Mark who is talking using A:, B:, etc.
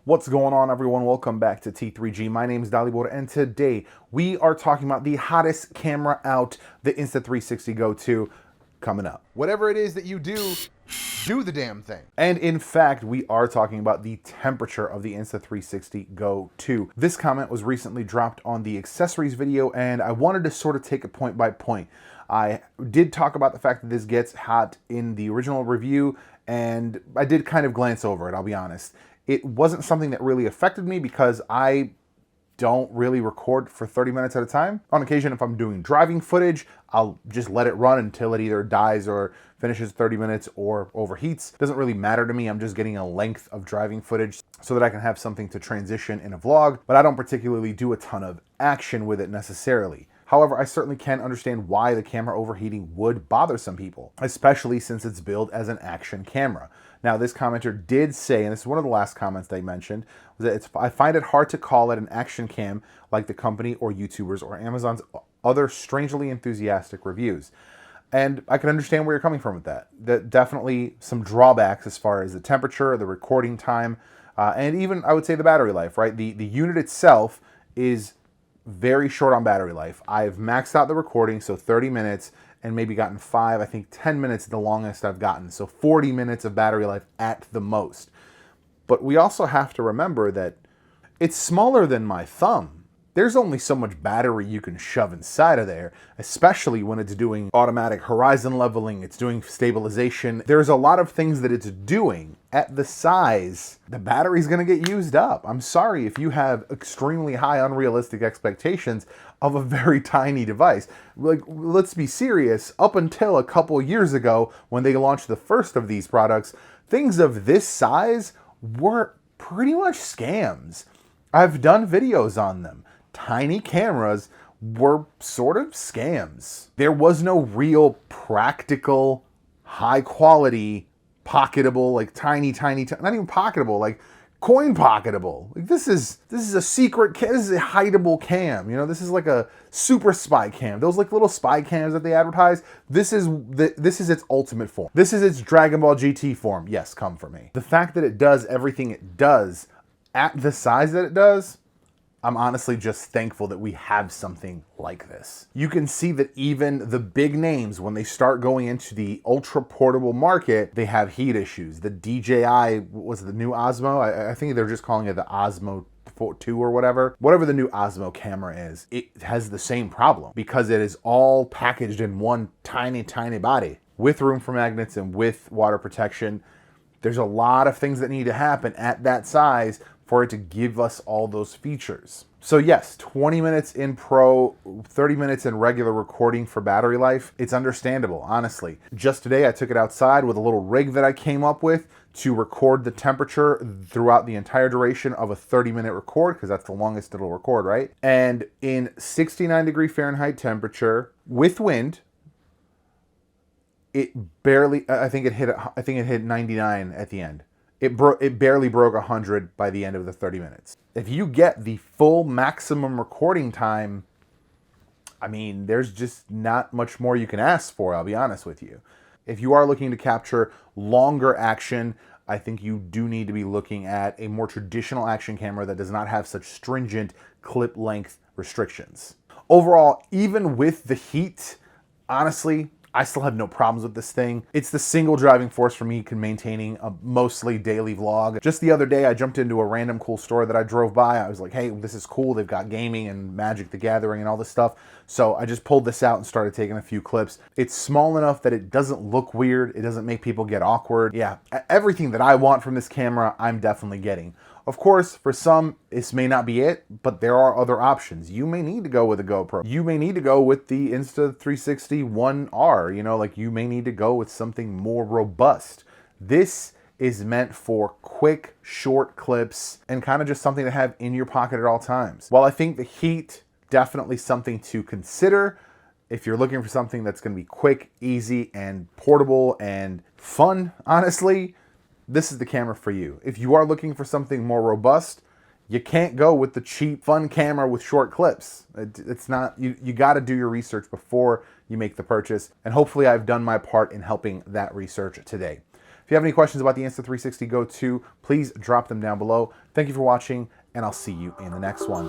A: What's going on, everyone? Welcome back to T3G. My name is Dalibor, and today we are talking about the hottest camera out, the Insta360 Go 2, coming up.
B: Whatever it is that you do the damn thing.
A: And in fact, we are talking about the temperature of the Insta360 Go 2. This comment was recently dropped on the accessories video, and I wanted to sort of take it point by point. I did talk about the fact that this gets hot in the original review, and I did kind of glance over it, I'll be honest. It wasn't something that really affected me because I don't really record for 30 minutes at a time. On occasion, if I'm doing driving footage, I'll just let it run until it either dies or finishes 30 minutes or overheats. Doesn't really matter to me. I'm just getting a length of driving footage so that I can have something to transition in a vlog, but I don't particularly do a ton of action with it necessarily. However, I certainly can understand why the camera overheating would bother some people, especially since it's billed as an action camera. Now, this commenter did say, and this is one of the last comments they mentioned, was that I find it hard to call it an action cam like the company or YouTubers or Amazon's other strangely enthusiastic reviews. And I can understand where you're coming from with that. Definitely some drawbacks as far as the temperature, the recording time, and even, I would say, the battery life, right? The unit itself is very short on battery life. I've maxed out the recording, so 30 minutes, and maybe gotten 5, I think 10 minutes the longest I've gotten. So 40 minutes of battery life at the most. But we also have to remember that it's smaller than my thumb. There's only so much battery you can shove inside of there, especially when it's doing automatic horizon leveling, it's doing stabilization. There's a lot of things that it's doing at the size. The battery's gonna get used up. I'm sorry if you have extremely high unrealistic expectations of a very tiny device. Like, let's be serious, up until a couple years ago when they launched the first of these products, things of this size were pretty much scams. I've done videos on them. Tiny cameras were sort of scams. There was no real practical, high quality, pocketable, like tiny, not even pocketable, like coin pocketable. Like this is a secret cam. This is a hideable cam. You know, this is like a super spy cam. Those like little spy cams that they advertise. This is its ultimate form. This is its Dragon Ball GT form. Yes, come for me. The fact that it does everything it does at the size that it does, I'm honestly just thankful that we have something like this. You can see that even the big names, when they start going into the ultra portable market, they have heat issues. The DJI, was it the new Osmo? I think they're just calling it the Osmo 2 or whatever. Whatever the new Osmo camera is, it has the same problem because it is all packaged in one tiny body with room for magnets and with water protection. There's a lot of things that need to happen at that size for it to give us all those features. So yes, 20 minutes in Pro, 30 minutes in regular recording for battery life, it's understandable, honestly. Just today, I took it outside with a little rig that I came up with to record the temperature throughout the entire duration of a 30-minute record, because that's the longest it'll record, right? And in 69°F temperature with wind, it barely, I think it hit 99 at the end. It barely broke 100 by the end of the 30 minutes. If you get the full maximum recording time, I mean, there's just not much more you can ask for, I'll be honest with you. If you are looking to capture longer action, I think you do need to be looking at a more traditional action camera that does not have such stringent clip length restrictions. Overall, even with the heat, honestly, I still have no problems with this thing. It's the single driving force for me maintaining a mostly daily vlog. Just the other day, I jumped into a random cool store that I drove by. I was like, hey, this is cool. They've got gaming and Magic the Gathering and all this stuff. So I just pulled this out and started taking a few clips. It's small enough that it doesn't look weird. It doesn't make people get awkward. Yeah, everything that I want from this camera, I'm definitely getting. Of course, for some, this may not be it, but there are other options. You may need to go with a GoPro. You may need to go with the Insta360 One R. You know, like you may need to go with something more robust. This is meant for quick, short clips and kind of just something to have in your pocket at all times. While I think the heat, definitely something to consider if you're looking for something that's going to be quick, easy, and portable and fun, honestly, this is the camera for you. If you are looking for something more robust, you can't go with the cheap, fun camera with short clips. It's not, you got to do your research before you make the purchase. And hopefully I've done my part in helping that research today. If you have any questions about the Insta360 Go 2, please drop them down below. Thank you for watching, and I'll see you in the next one.